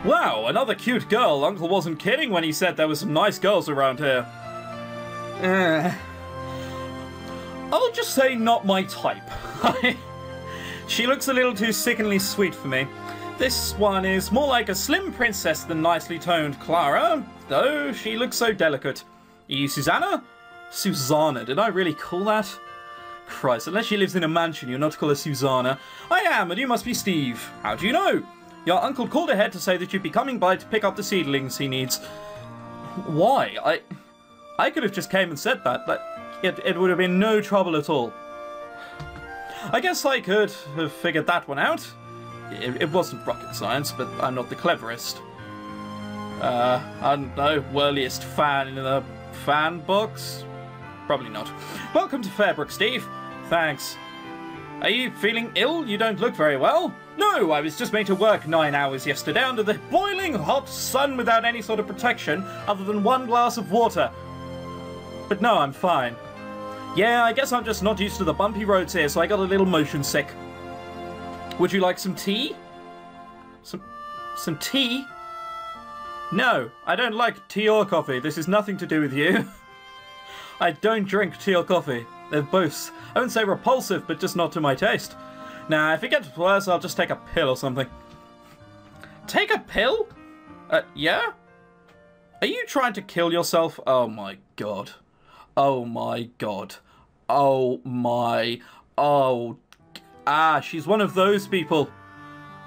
Wow, another cute girl. Uncle wasn't kidding when he said there were some nice girls around here. I'll just say not my type. She looks a little too sickeningly sweet for me. This one is more like a slim princess than nicely toned Clara, though she looks so delicate. Are you Susanna? Susanna, did I really call that? Christ, unless she lives in a mansion, you're not to call her Susanna. I am, and you must be Steve. How do you know? Your uncle called ahead to say that you'd be coming by to pick up the seedlings he needs. Why? I could have just came and said that, but it would have been no trouble at all. I guess I could have figured that one out. It wasn't rocket science, but I'm not the cleverest. I don't know, whirliest fan in the fan box? Probably not. Welcome to Fairbrook, Steve. Thanks. Are you feeling ill? You don't look very well. No, I was just made to work 9 hours yesterday under the boiling hot sun without any sort of protection other than 1 glass of water. But no, I'm fine. Yeah, I guess I'm just not used to the bumpy roads here, so I got a little motion sick. Would you like some tea? Some tea? No, I don't like tea or coffee. This is nothing to do with you. I don't drink tea or coffee. They're both, I wouldn't say repulsive, but just not to my taste. Nah, if it gets worse, I'll just take a pill or something. Take a pill? Yeah? Are you trying to kill yourself? Oh my god. Oh my god. Oh my... Oh... Ah, she's one of those people.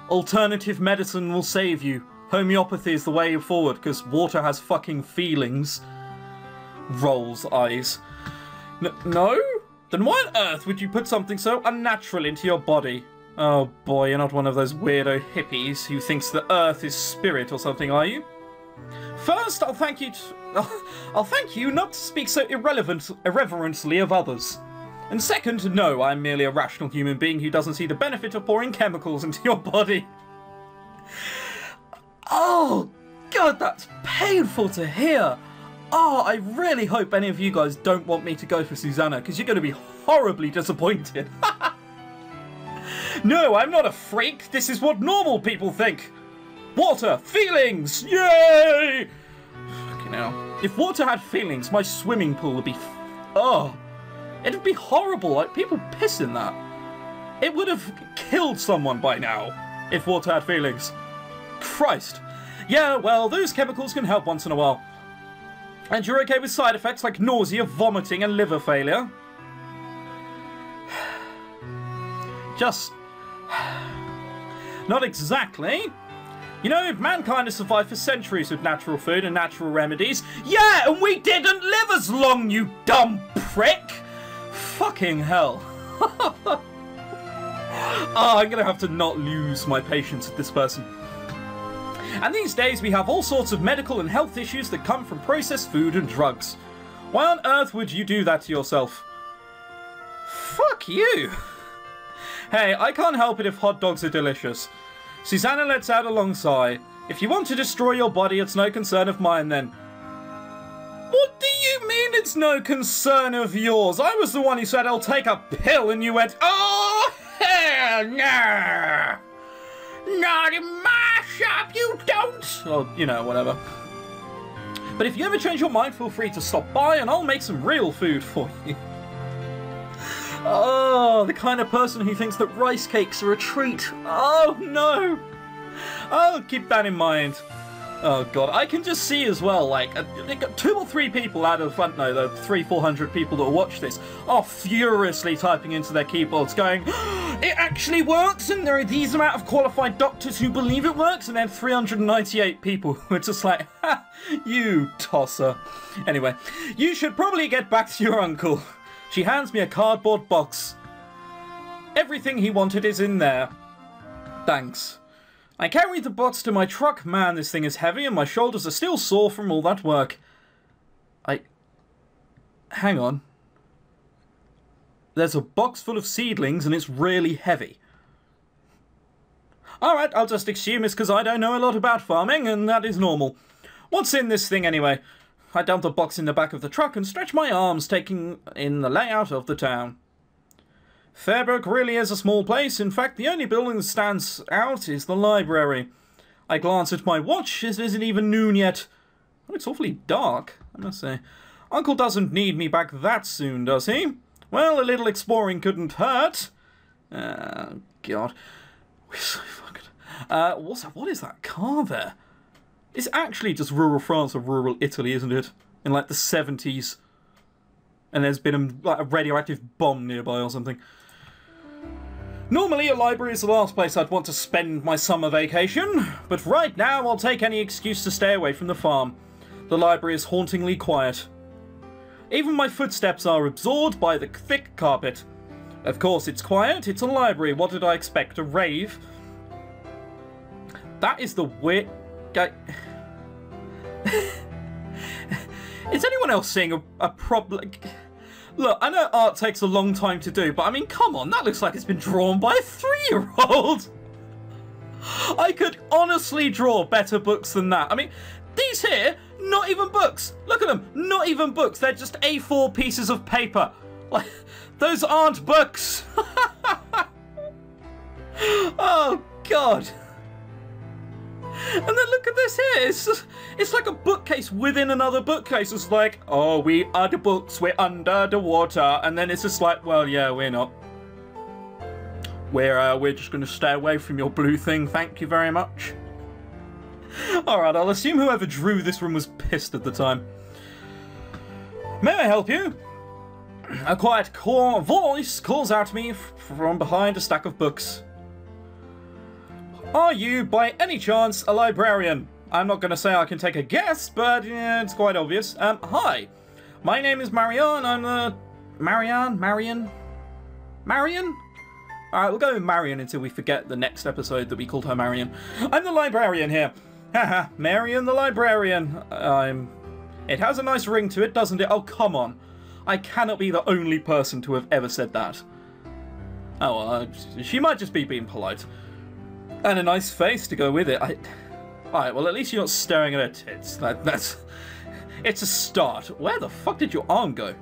Alternative medicine will save you. Homeopathy is the way forward, because water has fucking feelings. Rolls eyes. No? Then why on earth would you put something so unnatural into your body? Oh boy, you're not one of those weirdo hippies who thinks the earth is spirit or something, are you? First, I'll thank you not to speak so irreverently of others. And second, no, I'm merely a rational human being who doesn't see the benefit of pouring chemicals into your body. Oh, God, that's painful to hear. Oh, I really hope any of you guys don't want me to go for Susanna, because you're going to be horribly disappointed. No, I'm not a freak. This is what normal people think. Water, feelings, yay! Fucking hell. If water had feelings, my swimming pool would be... Oh, it'd be horrible. Like, people piss in that. It would have killed someone by now if water had feelings. Christ. Yeah, well, those chemicals can help once in a while. And you're okay with side effects like nausea, vomiting, and liver failure? Just... Not exactly. You know, mankind has survived for centuries with natural food and natural remedies. Yeah, and we didn't live as long, you dumb prick! Fucking hell. Oh, I'm gonna have to not lose my patience with this person. And these days we have all sorts of medical and health issues that come from processed food and drugs. Why on earth would you do that to yourself? Fuck you! Hey, I can't help it if hot dogs are delicious. Susanna lets out a long sigh. If you want to destroy your body, it's no concern of mine then. What do you mean it's no concern of yours? I was the one who said I'll take a pill and you went, oh, hell no! Not in my shop, you don't! Or, you know, whatever. But if you ever change your mind, feel free to stop by and I'll make some real food for you. Oh, the kind of person who thinks that rice cakes are a treat. Oh, no. I'll keep that in mind. Oh, God. I can just see as well, like, 2 or 3 people out of, I don't know, the 300-400 people that watch this are furiously typing into their keyboards going, it actually works, and there are these amount of qualified doctors who believe it works, and then 398 people who are just like, ha, you tosser. Anyway, you should probably get back to your uncle. She hands me a cardboard box. Everything he wanted is in there. Thanks. I carried the box to my truck. Man, this thing is heavy and my shoulders are still sore from all that work. Hang on. There's a box full of seedlings and it's really heavy. Alright, I'll just assume it's because I don't know a lot about farming and that is normal. What's in this thing anyway? I dump the box in the back of the truck and stretch my arms, taking in the layout of the town. Fairbrook really is a small place. In fact, the only building that stands out is the library. I glance at my watch. It isn't even noon yet. Oh, it's awfully dark, I must say. Uncle doesn't need me back that soon, does he? Well, a little exploring couldn't hurt. God. We're so fucking... what is that car there? It's actually just rural France or rural Italy, isn't it? In, like, the 70s. And there's been a radioactive bomb nearby or something. Normally, a library is the last place I'd want to spend my summer vacation. But right now, I'll take any excuse to stay away from the farm. The library is hauntingly quiet. Even my footsteps are absorbed by the thick carpet. Of course, it's quiet. It's a library. What did I expect? A rave? That is the weird... Is anyone else seeing a problem? Look, I know art takes a long time to do, but I mean, come on, that looks like it's been drawn by a 3-year-old. I could honestly draw better books than that. I mean, these here, not even books. Look at them, not even books. They're just A4 pieces of paper. Like, those aren't books. Oh, God. And then look at this here. It's like a bookcase within another bookcase. It's like, oh, we are the books. We're under the water. And then it's just like, well, yeah, we're not. We're just going to stay away from your blue thing. Thank you very much. All right, I'll assume whoever drew this room was pissed at the time. May I help you? A quiet voice calls out to me from behind a stack of books. Are you, by any chance, a librarian? I'm not going to say I can take a guess, but yeah, it's quite obvious. Hi. My name is Marianne. I'm the... Marion? Alright, we'll go with Marion until we forget the next episode that we called her Marion. I'm the librarian here. Haha, Marion the librarian. It has a nice ring to it, doesn't it? Oh, come on. I cannot be the only person to have ever said that. Oh, well, she might just be being polite. And a nice face to go with it. Alright, well, at least you're not staring at her tits. That's... It's a start. Where the fuck did your arm go?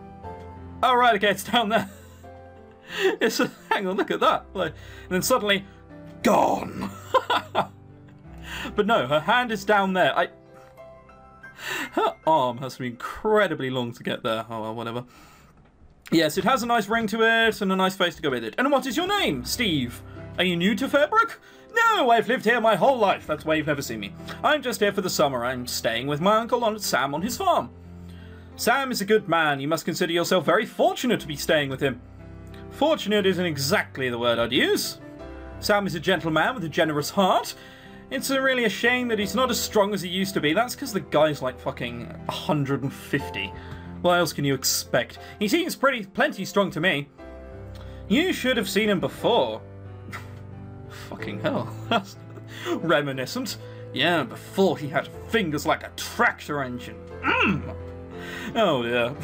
Oh, right, okay, it's down there. Hang on, look at that. Like, and then suddenly, gone. But no, her hand is down there. Her arm has to be incredibly long to get there. Oh, well, whatever. Yes, it has a nice ring to it and a nice face to go with it. And what is your name? Steve. Are you new to Fairbrook? No, I've lived here my whole life. That's why you've never seen me. I'm just here for the summer. I'm staying with my uncle Sam on his farm. Sam is a good man. You must consider yourself very fortunate to be staying with him. Fortunate isn't exactly the word I'd use. Sam is a gentleman with a generous heart. It's really a shame that he's not as strong as he used to be. That's because the guy's like fucking 150. What else can you expect? He seems plenty strong to me. You should have seen him before. Fucking hell. That's reminiscent. Yeah, before he had fingers like a tractor engine. Oh dear.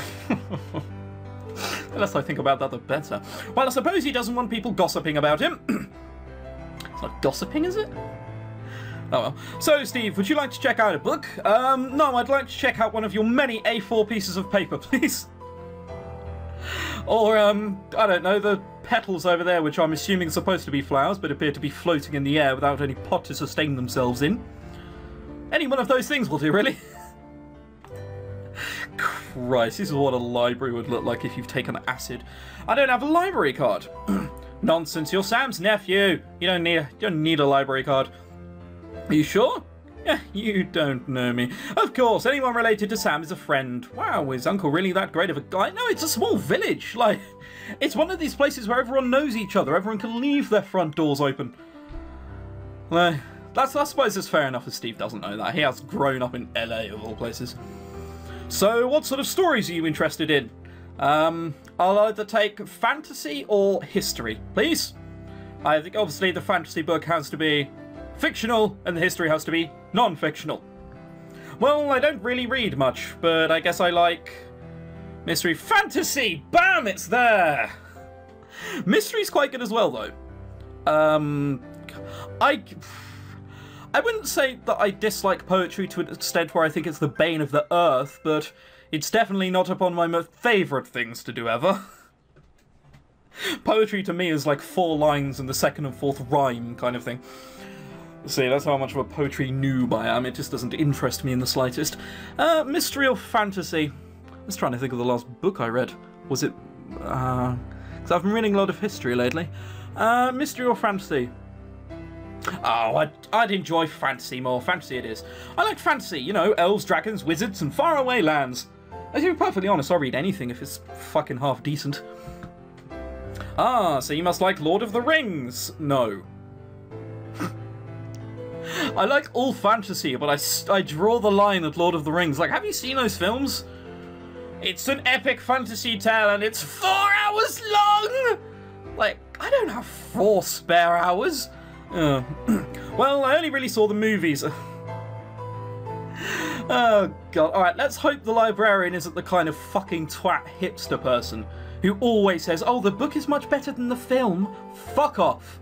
The less I think about that, the better. Well, I suppose he doesn't want people gossiping about him. It's not gossiping, is it? Oh well. So, Steve, would you like to check out a book? No, I'd like to check out one of your many A4 pieces of paper, please. Or, I don't know, the petals over there, which I'm assuming are supposed to be flowers, but appear to be floating in the air without any pot to sustain themselves in. Any one of those things will do, really. Christ, this is what a library would look like if you've taken acid. I don't have a library card. Nonsense, you're Sam's nephew. You don't need a library card. Are you sure? Yeah, you don't know me. Of course, anyone related to Sam is a friend. Wow, is Uncle really that great of a guy? No, it's a small village. Like, it's one of these places where everyone knows each other. Everyone can leave their front doors open. I suppose it's fair enough if Steve doesn't know that. He has grown up in LA, of all places. So, what sort of stories are you interested in? I'll either take fantasy or history, please. I think obviously the fantasy book has to be fictional, and the history has to be non-fictional. Well, I don't really read much, but I guess I like mystery. Fantasy! Bam! It's there! Mystery's quite good as well, though. I wouldn't say that I dislike poetry to an extent where I think it's the bane of the earth, but it's definitely not upon my most favourite things to do ever. Poetry to me is like 4 lines and the second and fourth rhyme kind of thing. See, that's how much of a poetry noob I am. It just doesn't interest me in the slightest. Mystery or fantasy? I was trying to think of the last book I read. Was it... because I've been reading a lot of history lately. Mystery or fantasy? Oh, I'd enjoy fantasy more. Fantasy it is. I like fantasy, you know, elves, dragons, wizards, and faraway lands. To be perfectly honest, I'll read anything if it's fucking half decent. Ah, so you must like Lord of the Rings. No. I like all fantasy, but I draw the line at Lord of the Rings. Like, have you seen those films? It's an epic fantasy tale and it's 4 hours long! Like, I don't have 4 spare hours. Well, I only really saw the movies. Oh, God. Alright, let's hope the librarian isn't the kind of fucking twat hipster person who always says, oh, the book is much better than the film. Fuck off.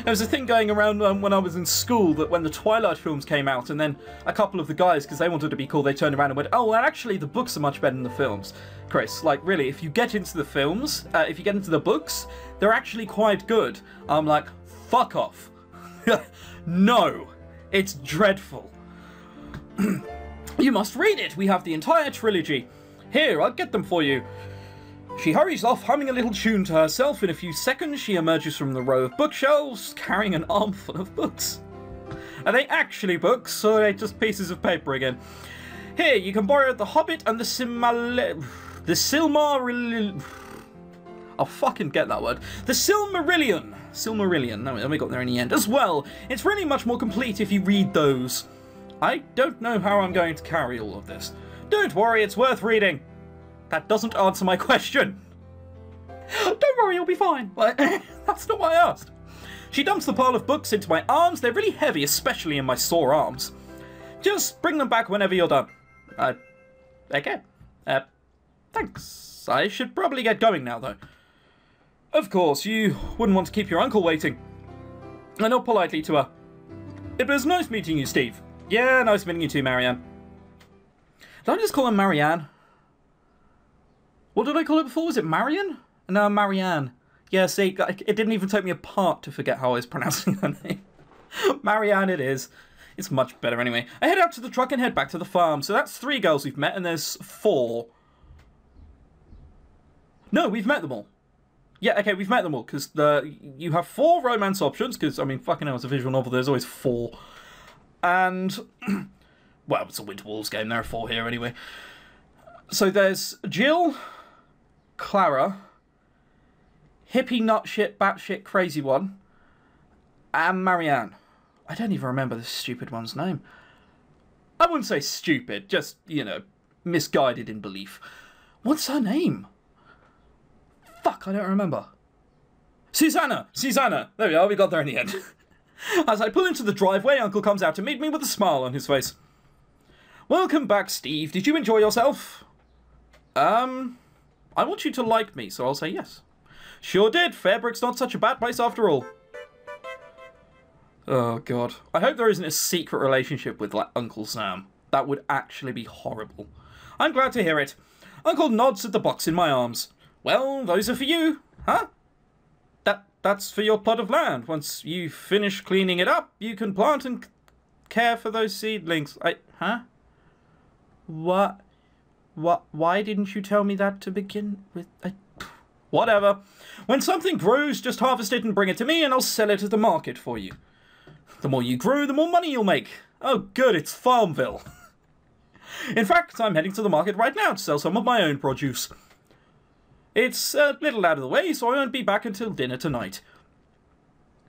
There was a thing going around when I was in school that when the Twilight films came out, and then a couple of the guys, because they wanted to be cool, they turned around and went, oh, well, actually, the books are much better than the films. Chris, like, really, if you get into the films, if you get into the books, they're actually quite good. I'm like, fuck off. No, it's dreadful. You must read it. We have the entire trilogy. Here, I'll get them for you. She hurries off, humming a little tune to herself. In a few seconds, she emerges from the row of bookshelves, carrying an armful of books. Are they actually books, or are they just pieces of paper again? Here, you can borrow The Hobbit and the Silmarillion. I'll fucking get that word. The Silmarillion. Silmarillion. No, we got there in the end. As well, it's really much more complete if you read those. I don't know how I'm going to carry all of this. Don't worry, it's worth reading. That doesn't answer my question. Don't worry, you'll be fine. That's not what I asked. She dumps the pile of books into my arms. They're really heavy, especially in my sore arms. Just bring them back whenever you're done. Okay. Thanks. I should probably get going now, though. Of course, you wouldn't want to keep your uncle waiting. I nod politely to her. It was nice meeting you, Steve. Yeah, nice meeting you too, Marianne. Did I just call her Marianne? What did I call it before? Was it Marion? No, Marianne. Yeah, see, it didn't even take me a part to forget how I was pronouncing her name. Marianne it is. It's much better anyway. I head out to the truck and head back to the farm. So that's 3 girls we've met, and there's 4. No, we've met them all. Yeah, okay, we've met them all, because you have 4 romance options, because, I mean, fucking hell, it's a visual novel, there's always 4. And, well, it's a Winter Wolves game, there are 4 here anyway. So there's Jill, Clara, hippie nutshit batshit crazy one, and Marianne. I don't even remember the stupid one's name. I wouldn't say stupid, just, you know, misguided in belief. What's her name? Fuck, I don't remember. Susanna! Susanna! There we are, we got there in the end. As I pull into the driveway, Uncle comes out to meet me with a smile on his face. Welcome back, Steve. Did you enjoy yourself? I want you to like me, so I'll say yes. Sure did. Fairbrick's not such a bad place after all. Oh, God. I hope there isn't a secret relationship with, like, Uncle Sam. That would actually be horrible. I'm glad to hear it. Uncle nods at the box in my arms. Well, those are for you. Huh? That's for your plot of land. Once you finish cleaning it up, you can plant and care for those seedlings. Huh? What? Why didn't you tell me that to begin with? Whatever. When something grows, just harvest it and bring it to me and I'll sell it at the market for you. The more you grow, the more money you'll make. Oh, good, it's Farmville. In fact, I'm heading to the market right now to sell some of my own produce. It's a little out of the way, so I won't be back until dinner tonight.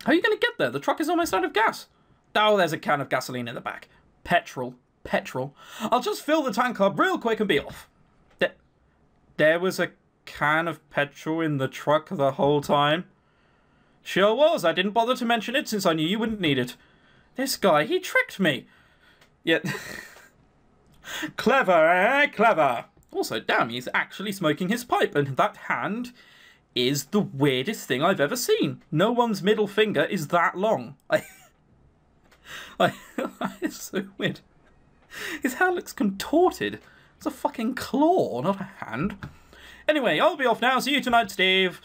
How are you going to get there? The truck is almost out of gas. Oh, there's a can of gasoline in the back. Petrol. I'll just fill the tank up real quick and be off. There was a can of petrol in the truck the whole time? Sure was. I didn't bother to mention it since I knew you wouldn't need it. This guy, he tricked me. Yet... Clever, eh? Clever. Also, damn, he's actually smoking his pipe, and that hand is the weirdest thing I've ever seen. No one's middle finger is that long. It's so weird. His hand looks contorted. It's a fucking claw, not a hand. Anyway, I'll be off now. See you tonight, Steve.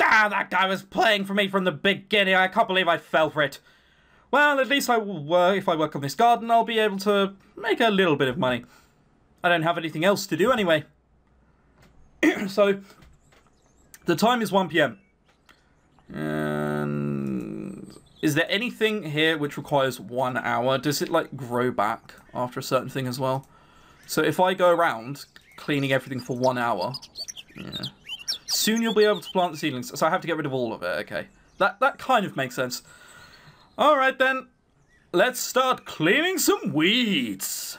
Ah, that guy was playing for me from the beginning. I can't believe I fell for it. Well, at least if I work on this garden, I'll be able to make a little bit of money. I don't have anything else to do anyway. So, the time is 1 PM. And is there anything here which requires 1 hour? Does it, like, grow back after a certain thing as well? So if I go around cleaning everything for 1 hour, yeah. Soon you'll be able to plant the seedlings. So I have to get rid of all of it, okay. That kind of makes sense. Alright then, let's start cleaning some weeds.